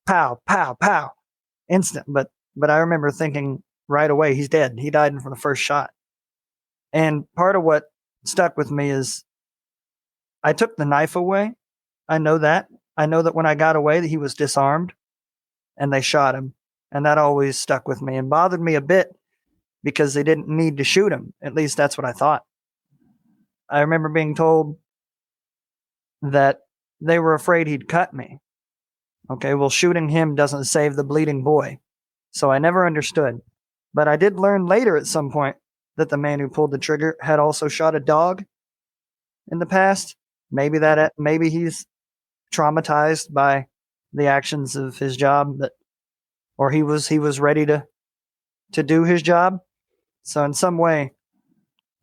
Speaker 10: pow, pow, pow, instant. But I remember thinking right away, he's dead. He died from the first shot. And part of what stuck with me is I took the knife away. I know that. I know that when I got away that he was disarmed and they shot him. And that always stuck with me and bothered me a bit because they didn't need to shoot him. At least that's what I thought. I remember being told that they were afraid he'd cut me. Okay, well, shooting him doesn't save the bleeding boy. So I never understood. But I did learn later at some point that the man who pulled the trigger had also shot a dog in the past. Maybe he's traumatized by the actions of his job, or he was ready to do his job. So in some way,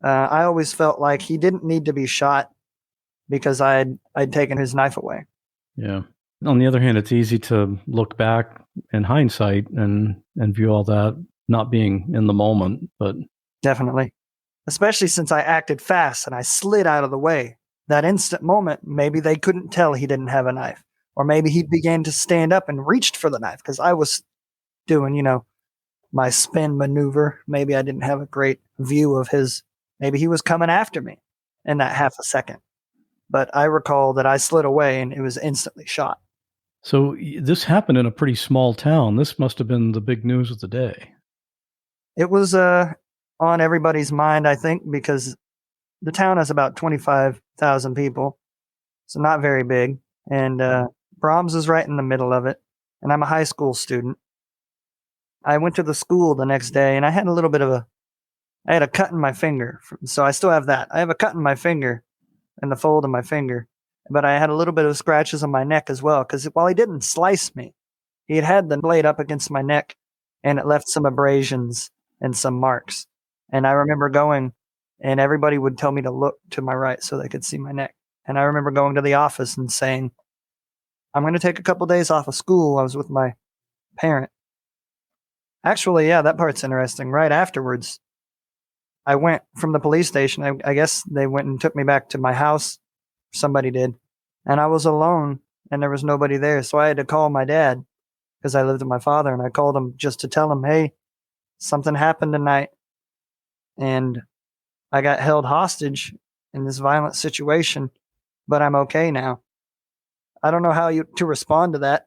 Speaker 10: I always felt like he didn't need to be shot because I'd taken his knife away.
Speaker 1: Yeah. On the other hand, it's easy to look back in hindsight and view all that not being in the moment, but
Speaker 10: definitely, especially since I acted fast and I slid out of the way. That instant moment, maybe they couldn't tell he didn't have a knife, or maybe he began to stand up and reached for the knife because I was doing, my spin maneuver. Maybe I didn't have a great view of his. Maybe he was coming after me in that half a second. But I recall that I slid away and it was instantly shot.
Speaker 1: So this happened in a pretty small town. This must have been the big news of the day.
Speaker 10: It was on everybody's mind, I think, because the town has about 25,000 people, so not very big. And Brahms is right in the middle of it, and I'm a high school student. I went to the school the next day, and I had I had a cut in my finger, so I still have that. I have a cut in my finger, in the fold of my finger, but I had a little bit of scratches on my neck as well, because while he didn't slice me, he had the blade up against my neck, and it left some abrasions and some marks. And I remember going, and everybody would tell me to look to my right so they could see my neck. And I remember going to the office and saying, I'm going to take a couple days off of school. I was with my parent. Actually, yeah, that part's interesting. Right afterwards, I went from the police station. I guess they went and took me back to my house. Somebody did. And I was alone, and there was nobody there. So I had to call my dad because I lived with my father. And I called him just to tell him, hey, something happened tonight. And I got held hostage in this violent situation, but I'm okay now. I don't know how to respond to that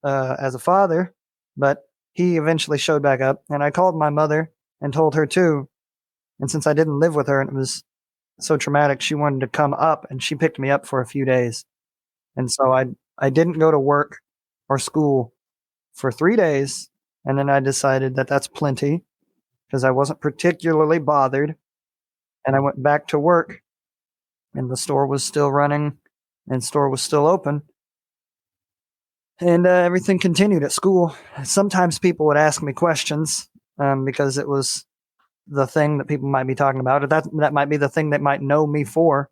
Speaker 10: as a father, but he eventually showed back up, and I called my mother and told her too. And since I didn't live with her and it was so traumatic, she wanted to come up, and she picked me up for a few days. And so I didn't go to work or school for 3 days, and then I decided that that's plenty because I wasn't particularly bothered. And I went back to work, and the store was still running, and the store was still open. And everything continued at school. Sometimes people would ask me questions because it was the thing that people might be talking about, or that might be the thing that might know me for.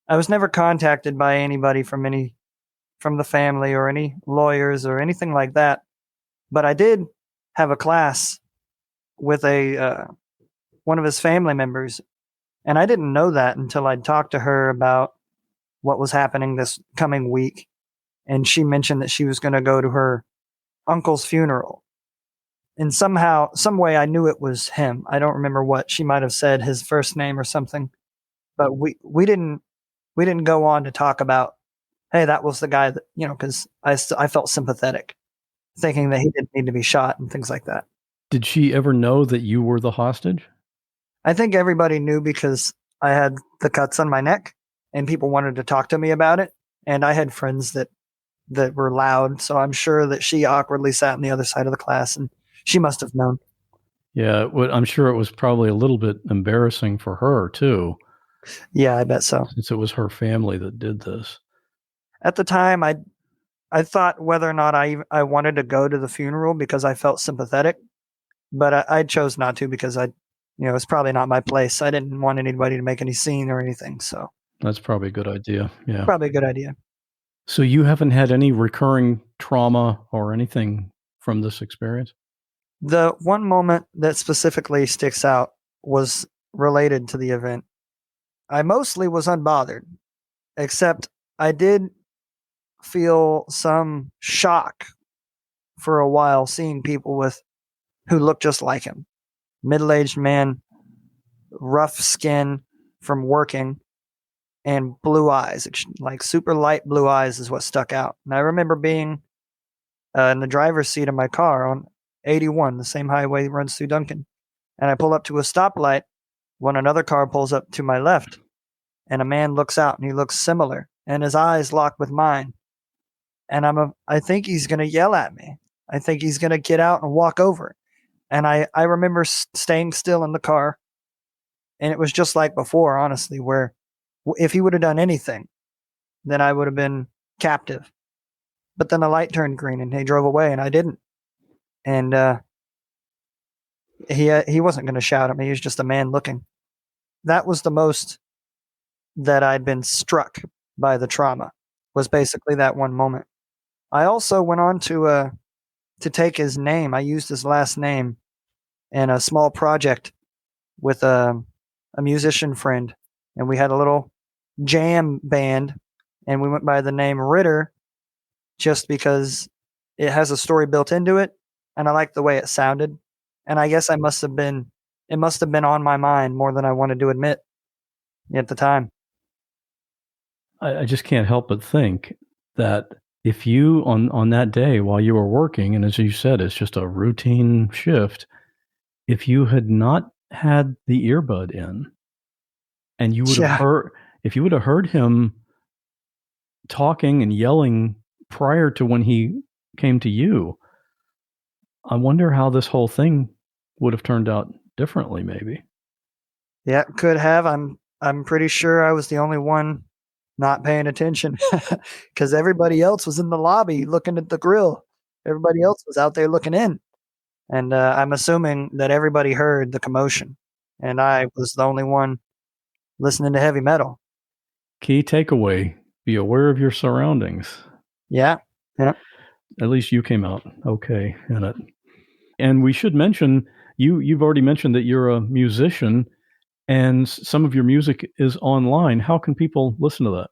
Speaker 10: I was never contacted by anybody from the family or any lawyers or anything like that. But I did have a class with one of his family members, and I didn't know that until I'd talked to her about what was happening this coming week. And she mentioned that she was going to go to her uncle's funeral. And some way I knew it was him. I don't remember what. She might have said his first name or something. But we didn't go on to talk about, hey, that was the guy that, because I felt sympathetic, thinking that he didn't need to be shot and things like that.
Speaker 1: Did she ever know that you were the hostage?
Speaker 10: I think everybody knew because I had the cuts on my neck and people wanted to talk to me about it. And I had friends that were loud. So I'm sure that she awkwardly sat on the other side of the class and she must have known.
Speaker 1: Yeah, I'm sure it was probably a little bit embarrassing for her too.
Speaker 10: Yeah, I bet so.
Speaker 1: Since it was her family that did this.
Speaker 10: At the time, I thought whether or not I wanted to go to the funeral because I felt sympathetic, but I chose not to because it's probably not my place. I didn't want anybody to make any scene or anything. So
Speaker 1: that's probably a good idea. Yeah,
Speaker 10: probably a good idea.
Speaker 1: So you haven't had any recurring trauma or anything from this experience?
Speaker 10: The one moment that specifically sticks out was related to the event. I mostly was unbothered, except I did feel some shock for a while seeing people who looked just like him. Middle-aged man, rough skin from working, and blue eyes, like super light blue eyes is what stuck out. And I remember being in the driver's seat of my car on 81, the same highway that runs through Duncan. And I pull up to a stoplight when another car pulls up to my left. And a man looks out and he looks similar. And his eyes lock with mine. And I think he's going to yell at me. I think he's going to get out and walk over. And I remember staying still in the car. And it was just like before, honestly, where if he would have done anything, then I would have been captive. But then the light turned green and he drove away and I didn't. And he wasn't going to shout at me. He was just a man looking. That was the most that I'd been struck by the trauma, was basically that one moment. I also went on to take his name. I used his last name in a small project with a musician friend. And we had a little jam band, and we went by the name Ritter just because it has a story built into it, and I liked the way it sounded. And I guess it must have been on my mind more than I wanted to admit at the time.
Speaker 1: I just can't help but think that if you, on that day while you were working, and as you said, it's just a routine shift, if you had not had the earbud in, and you would have heard him talking and yelling prior to when he came to you, I wonder how this whole thing would have turned out differently, maybe.
Speaker 10: Yeah, could have. I'm pretty sure I was the only one not paying attention because everybody else was in the lobby looking at the grill. Everybody else was out there looking in. And I'm assuming that everybody heard the commotion, and I was the only one listening to heavy metal.
Speaker 1: Key takeaway: be aware of your surroundings.
Speaker 10: Yeah.
Speaker 1: At least you came out okay in it. And we should mention, you've already mentioned that you're a musician, and some of your music is online. How can people listen to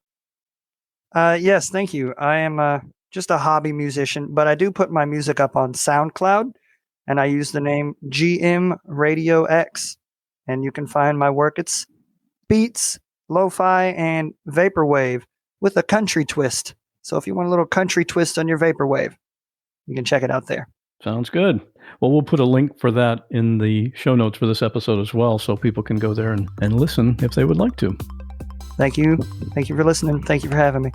Speaker 10: that? Yes, thank you. I am just a hobby musician, but I do put my music up on SoundCloud, and I use the name GM Radio X, and you can find my work. It's beats, lo-fi, and vaporwave with a country twist. So if you want a little country twist on your vaporwave, you can check it out there.
Speaker 1: Sounds good. Well, we'll put a link for that in the show notes for this episode as well, so people can go there and listen if they would like to.
Speaker 10: Thank you. Thank you for listening. Thank you for having me.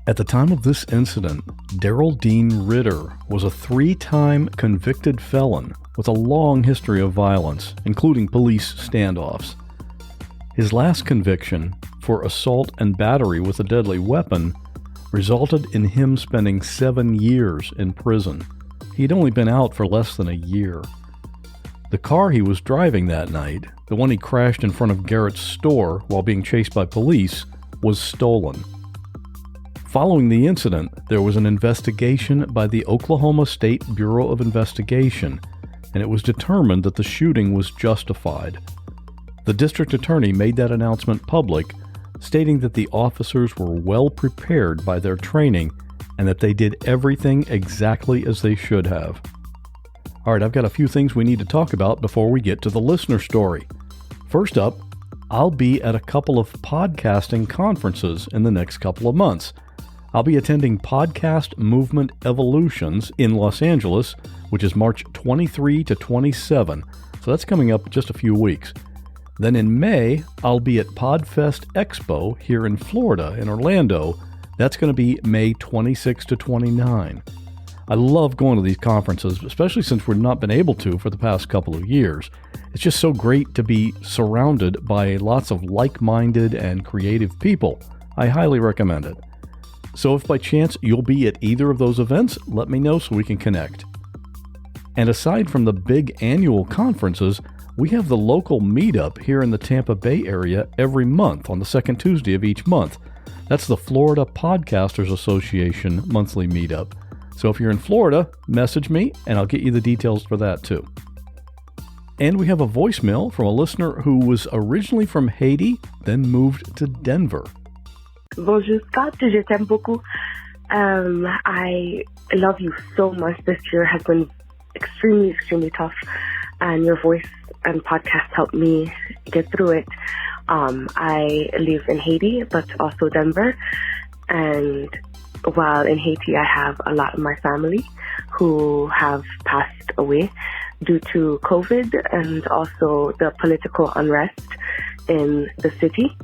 Speaker 1: At the time of this incident, Daryl Dean Ritter was a 3-time convicted felon with a long history of violence, including police standoffs. His last conviction, for assault and battery with a deadly weapon, resulted in him spending 7 years in prison. He'd only been out for less than a year. The car he was driving that night, the one he crashed in front of Garrett's store while being chased by police, was stolen. Following the incident, there was an investigation by the Oklahoma State Bureau of Investigation, and it was determined that the shooting was justified. The district attorney made that announcement public, stating that the officers were well prepared by their training and that they did everything exactly as they should have. All right, I've got a few things we need to talk about before we get to the listener story. First up, I'll be at a couple of podcasting conferences in the next couple of months. I'll be attending Podcast Movement Evolutions in Los Angeles, which is March 23 to 27, so that's coming up just a few weeks. Then in May, I'll be at Podfest Expo here in Florida, in Orlando. That's going to be May 26 to 29. I love going to these conferences, especially since we've not been able to for the past couple of years. It's just so great to be surrounded by lots of like-minded and creative people. I highly recommend it. So if by chance you'll be at either of those events, let me know so we can connect. And aside from the big annual conferences, we have the local Meetup here in the Tampa Bay area every month on the second Tuesday of each month. That's the Florida Podcasters Association monthly meetup. So if you're in Florida, message me and I'll get you the details for that too. And we have a voicemail from a listener who was originally from Haiti, then moved to Denver.
Speaker 11: Bonjour Scott, je t'aime beaucoup. I love you so much. This year has been extremely, extremely tough, and your voice and podcast helped me get through it. I live in Haiti, but also Denver, and while in Haiti, I have a lot of my family who have passed away due to COVID and also the political unrest in the city.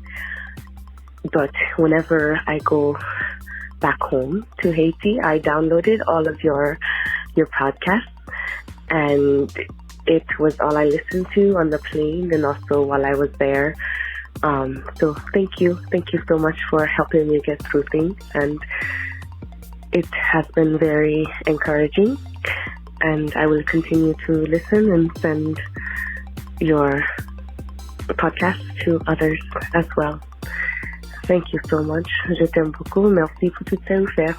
Speaker 11: But whenever I go back home to Haiti, I downloaded all of your podcasts, and it was all I listened to on the plane and also while I was there. So thank you so much for helping me get through things, and it has been very encouraging, and I will continue to listen and send your podcast to others as well. Thank you so much. Je t'aime beaucoup. Merci pour tout ça offert.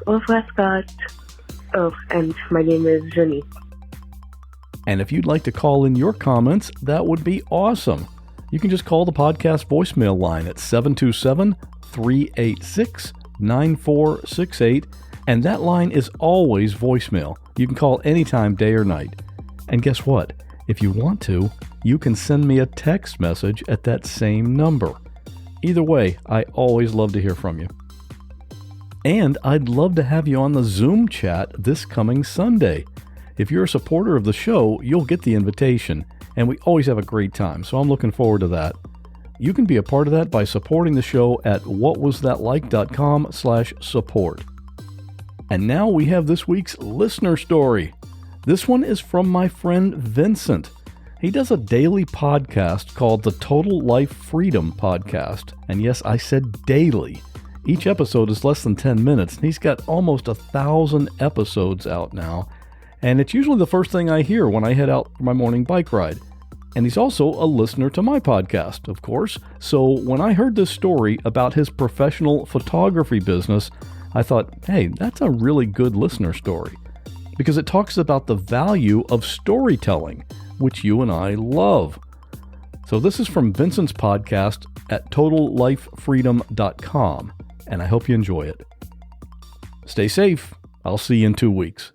Speaker 11: Au revoir, Scott. Oh, and my name is Jenny.
Speaker 1: And if you'd like to call in your comments, that would be awesome. You can just call the podcast voicemail line at 727-386-9468, and that line is always voicemail. You can call anytime, day or night. And guess what? If you want to, you can send me a text message at that same number. Either way, I always love to hear from you. And I'd love to have you on the Zoom chat this coming Sunday. If you're a supporter of the show, you'll get the invitation, and we always have a great time, so I'm looking forward to that. You can be a part of that by supporting the show at whatwasthatlike.com/support. And now we have this week's listener story. This one is from my friend Vincent. He does a daily podcast called the Total Life Freedom Podcast. And yes, I said daily. Each episode is less than 10 minutes, and he's got almost 1,000 episodes out now. And it's usually the first thing I hear when I head out for my morning bike ride. And he's also a listener to my podcast, of course. So when I heard this story about his professional photography business, I thought, hey, that's a really good listener story. Because it talks about the value of storytelling, which you and I love. So this is from Vincent's podcast at totallifefreedom.com, and I hope you enjoy it. Stay safe. I'll see you in 2 weeks.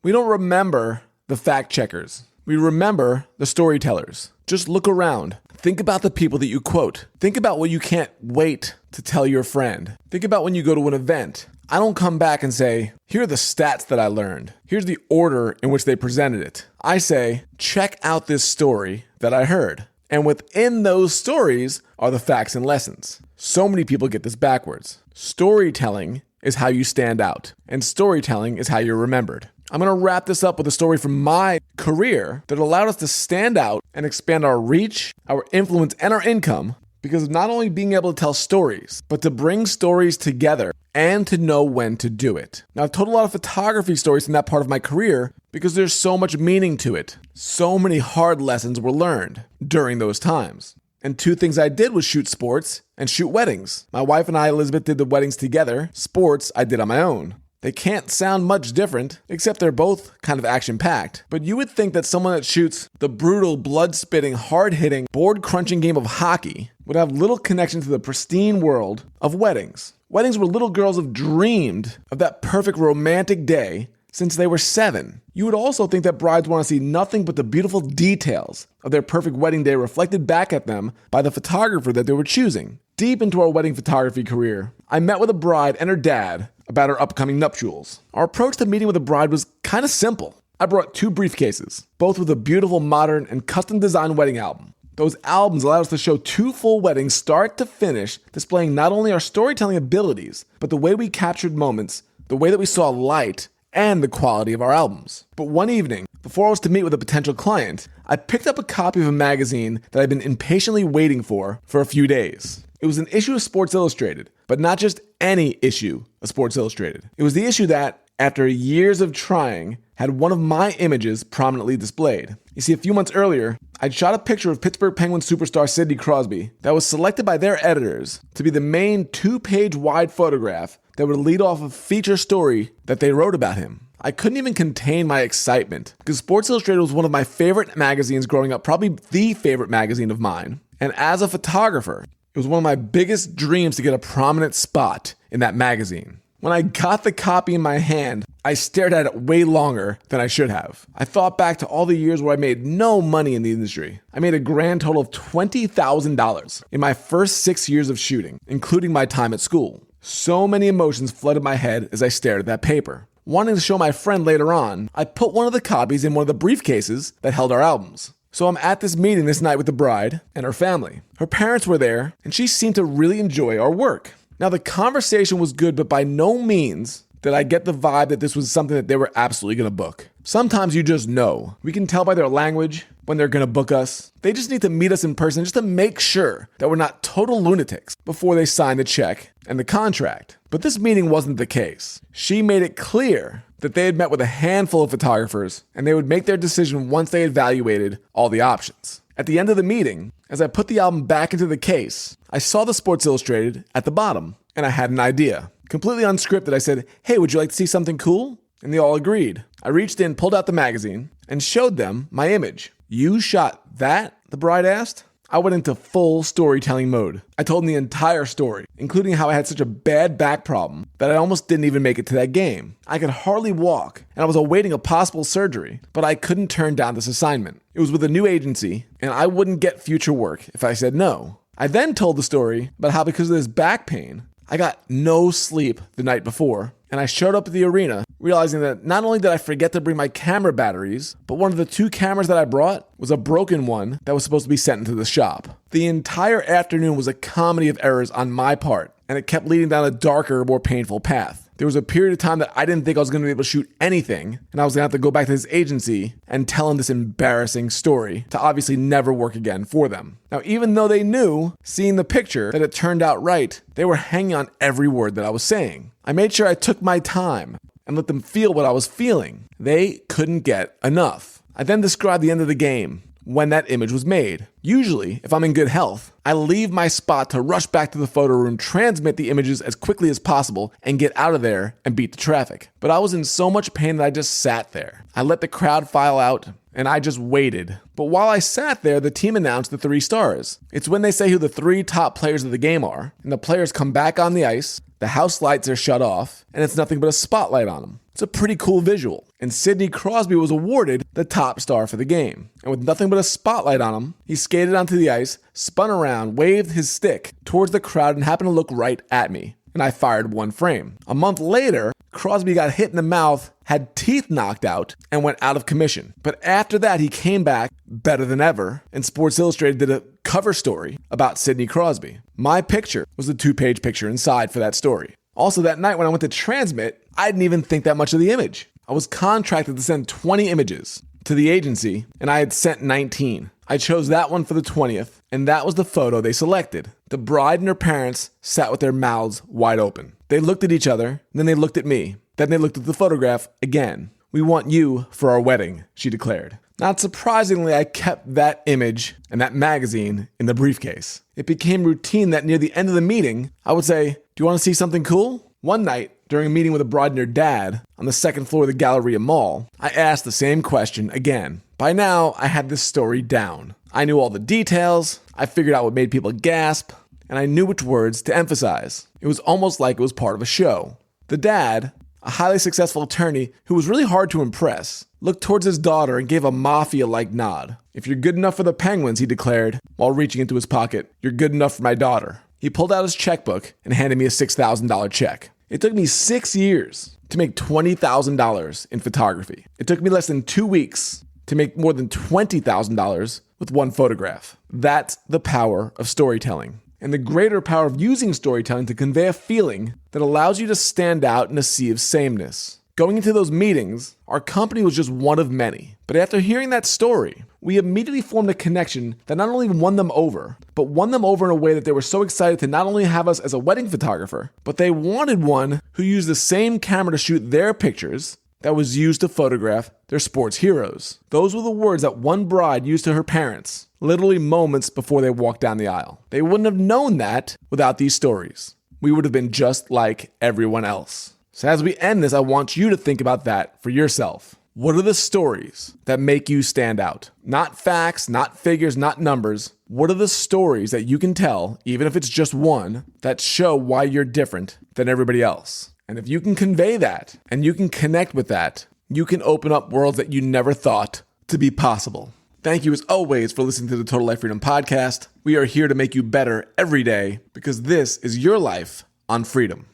Speaker 12: We don't remember the fact checkers. We remember the storytellers. Just look around. Think about the people that you quote. Think about what you can't wait to tell your friend. Think about when you go to an event. I don't come back and say, here are the stats that I learned. Here's the order in which they presented it. I say, check out this story that I heard. And within those stories are the facts and lessons. So many people get this backwards. Storytelling is how you stand out, and storytelling is how you're remembered. I'm going to wrap this up with a story from my career that allowed us to stand out and expand our reach, our influence, and our income because of not only being able to tell stories, but to bring stories together and to know when to do it. Now, I've told a lot of photography stories in that part of my career because there's so much meaning to it. So many hard lessons were learned during those times. And 2 things I did was shoot sports and shoot weddings. My wife and I, Elizabeth, did the weddings together. Sports, I did on my own. They can't sound much different, except they're both kind of action-packed. But you would think that someone that shoots the brutal, blood-spitting, hard-hitting, board-crunching game of hockey would have little connection to the pristine world of weddings. Weddings where little girls have dreamed of that perfect romantic day since they were 7. You would also think that brides want to see nothing but the beautiful details of their perfect wedding day reflected back at them by the photographer that they were choosing. Deep into our wedding photography career, I met with a bride and her dad about her upcoming nuptials. Our approach to meeting with a bride was kind of simple. I brought 2 briefcases, both with a beautiful, modern, and custom-designed wedding album. Those albums allowed us to show 2 full weddings start to finish, displaying not only our storytelling abilities, but the way we captured moments, the way that we saw light, and the quality of our albums. But one evening, before I was to meet with a potential client, I picked up a copy of a magazine that I'd been impatiently waiting for a few days. It was an issue of Sports Illustrated, but not just any issue of Sports Illustrated. It was the issue that, after years of trying, had one of my images prominently displayed. You see, a few months earlier, I'd shot a picture of Pittsburgh Penguins superstar Sidney Crosby that was selected by their editors to be the main 2-page wide photograph that would lead off a feature story that they wrote about him. I couldn't even contain my excitement because Sports Illustrated was one of my favorite magazines growing up, probably the favorite magazine of mine. And as a photographer, it was one of my biggest dreams to get a prominent spot in that magazine. When I got the copy in my hand, I stared at it way longer than I should have. I thought back to all the years where I made no money in the industry. I made a grand total of $20,000 in my first 6 years of shooting, including my time at school. So many emotions flooded my head as I stared at that paper. Wanting to show my friend later on, I put one of the copies in one of the briefcases that held our albums. So I'm at this meeting this night with the bride and her family. Her parents were there, and she seemed to really enjoy our work. Now, the conversation was good, but by no means did I get the vibe that this was something that they were absolutely going to book. Sometimes you just know. We can tell by their language when they're going to book us. They just need to meet us in person just to make sure that we're not total lunatics before they sign the check and the contract. But this meeting wasn't the case. She made it clear that they had met with a handful of photographers and they would make their decision once they evaluated all the options. At the end of the meeting, as I put the album back into the case, I saw the Sports Illustrated at the bottom, and I had an idea. Completely unscripted, I said, "Hey, would you like to see something cool?" And they all agreed. I reached in, pulled out the magazine, and showed them my image. "You shot that?" the bride asked. I went into full storytelling mode. I told them the entire story, including how I had such a bad back problem that I almost didn't even make it to that game. I could hardly walk, and I was awaiting a possible surgery, but I couldn't turn down this assignment. It was with a new agency, and I wouldn't get future work if I said no. I then told the story about how because of this back pain, I got no sleep the night before, and I showed up at the arena realizing that not only did I forget to bring my camera batteries, but one of the 2 cameras that I brought was a broken one that was supposed to be sent into the shop. The entire afternoon was a comedy of errors on my part, and it kept leading down a darker, more painful path. There was a period of time that I didn't think I was going to be able to shoot anything, and I was going to have to go back to this agency and tell them this embarrassing story to obviously never work again for them. Now, even though they knew, seeing the picture, that it turned out right, they were hanging on every word that I was saying. I made sure I took my time and let them feel what I was feeling. They couldn't get enough. I then described the end of the game, when that image was made. Usually, if I'm in good health, I leave my spot to rush back to the photo room, transmit the images as quickly as possible, and get out of there and beat the traffic. But I was in so much pain that I just sat there. I let the crowd file out, and I just waited. But while I sat there, the team announced the 3 stars. It's when they say who the 3 top players of the game are, and the players come back on the ice, the house lights are shut off, and it's nothing but a spotlight on them. It's a pretty cool visual. And Sidney Crosby was awarded the top star for the game. And with nothing but a spotlight on him, he skated onto the ice, spun around, waved his stick towards the crowd, and happened to look right at me. And I fired 1 frame. A month later, Crosby got hit in the mouth, had teeth knocked out, and went out of commission. But after that, he came back better than ever, and Sports Illustrated did a cover story about Sidney Crosby. My picture was the 2-page picture inside for that story. Also, that night when I went to transmit, I didn't even think that much of the image. I was contracted to send 20 images to the agency, and I had sent 19. I chose that one for the 20th, and that was the photo they selected. The bride and her parents sat with their mouths wide open. They looked at each other, then they looked at me. Then they looked at the photograph again. "We want you for our wedding," she declared. Not surprisingly, I kept that image and that magazine in the briefcase. It became routine that near the end of the meeting, I would say, "Do you want to see something cool?" One night, during a meeting with a bride and her dad on the 2nd floor of the Galleria Mall, I asked the same question again. By now, I had this story down. I knew all the details, I figured out what made people gasp, and I knew which words to emphasize. It was almost like it was part of a show. The dad, a highly successful attorney who was really hard to impress, looked towards his daughter and gave a mafia-like nod. "If you're good enough for the Penguins," he declared, while reaching into his pocket, "you're good enough for my daughter." He pulled out his checkbook and handed me a $6,000 check. It took me 6 years to make $20,000 in photography. It took me less than 2 weeks to make more than $20,000 with 1 photograph. That's the power of storytelling, and the greater power of using storytelling to convey a feeling that allows you to stand out in a sea of sameness. Going into those meetings, our company was just one of many. But after hearing that story, we immediately formed a connection that not only won them over, but won them over in a way that they were so excited to not only have us as a wedding photographer, but they wanted one who used the same camera to shoot their pictures that was used to photograph their sports heroes. Those were the words that one bride used to her parents, literally moments before they walked down the aisle. They wouldn't have known that without these stories. We would have been just like everyone else. So as we end this, I want you to think about that for yourself. What are the stories that make you stand out? Not facts, not figures, not numbers. What are the stories that you can tell, even if it's just one, that show why you're different than everybody else? And if you can convey that and you can connect with that, you can open up worlds that you never thought to be possible. Thank you as always for listening to the Total Life Freedom Podcast. We are here to make you better every day because this is your life on freedom.